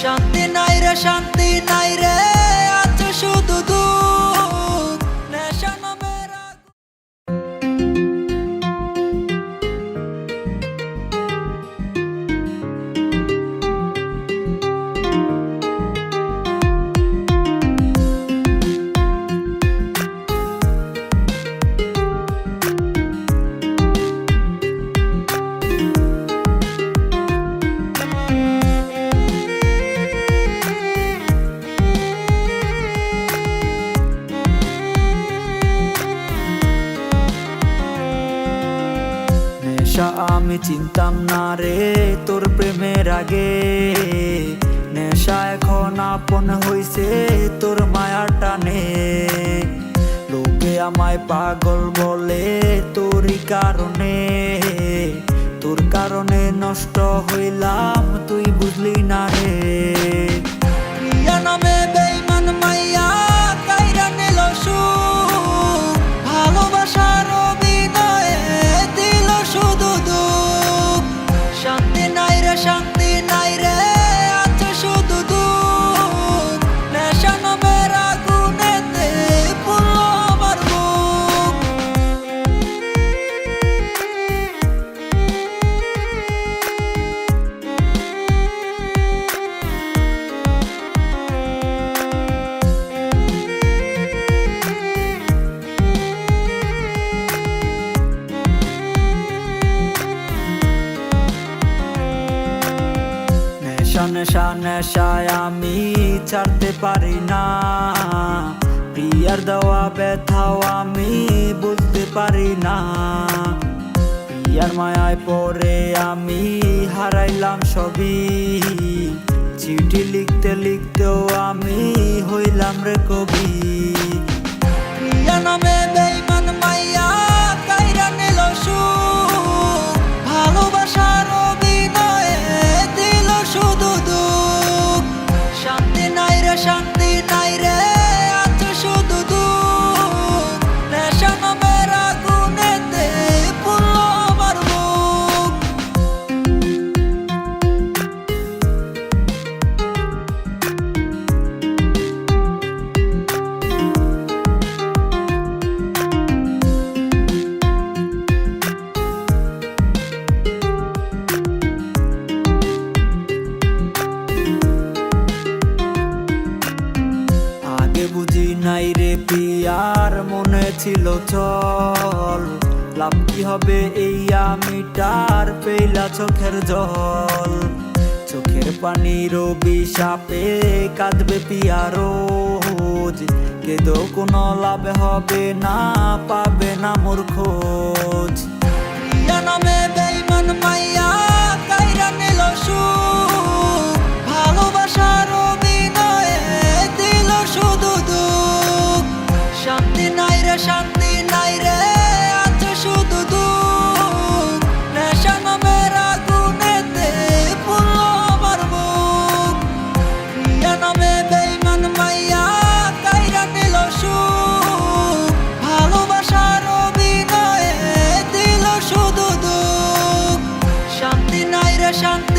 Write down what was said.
শান্তি নাই রে, শান্তি নাই রে, আছে শুধু দুঃখ। নেশা নামের নেশা আমি চিনতাম না রে তোর প্রেমের আগে। নেশা এখন আপন হইছে তোর মায়ার টানে। লোকে আমায় পাগল বলে তোরই কারণে। তোর কারণে নষ্ট হইলাম তুই বুঝলি না রে। প্রিয়া নামে বেঈমান মাইয়া কাইরা নিল সুখ। ভালোবাসার অভিনয়ে দিল শুধু দুঃখ। শান্তি নাই রে, শান্তি নাই রে, আছে শুধু দুঃখ। নেশা নামের আগুনেতে পুড়লো আমার বুক। নেশা নেশায় আমি ছাড়তে পারি না। প্রিয়ার দেওয়া ব্যথাও আমি বুঝতে পারি না। প্রিয়ার মায়ায় পড়ে আমি হারাইলাম সবই। চিঠি লিখতে লিখতেও আমি হইলাম রে কবি। প্রিয়া নামে বেঈমান মাইয়া কাইরা নিল সুখ। ভালোবাসার অভিনয়ে দিল শুধু দুঃখ। শান্তি নাই রে, শান্তি নাই রে, আছে শুধু দুঃখ। নেশা নামের আগুনেতে পুড়লো আমার বুক। বুঝি নাই রে পিয়ার মনে ছিল চল। লাভ কি হবে এই আমিটার পেইলা চোখের জল। চোখের পানির অভিশাপে কাঁদবে পিয়া রোজ। কেঁদেও কোনো লাভ হবে না, পাবে না মোর খোঁজ। প্রিয়া নামে বেঈমান মাইয়া কাইরা নিল সুখ। ভালোবাসার অভিনয়ে দিল শুধু দুঃখ। শান্তি নাই রে, শান্তি নাই রে, আছে শুধু দুঃখ। নেশা নামের আগুনেতে পুড়লো আমার বুক। প্রিয়া নামে বেঈমান মাইয়া কাইরা নিল সুখ। ভালোবাসার অভিনয়ে দিল শুধু দুঃখ। শান্তি নাই রে, শান্তি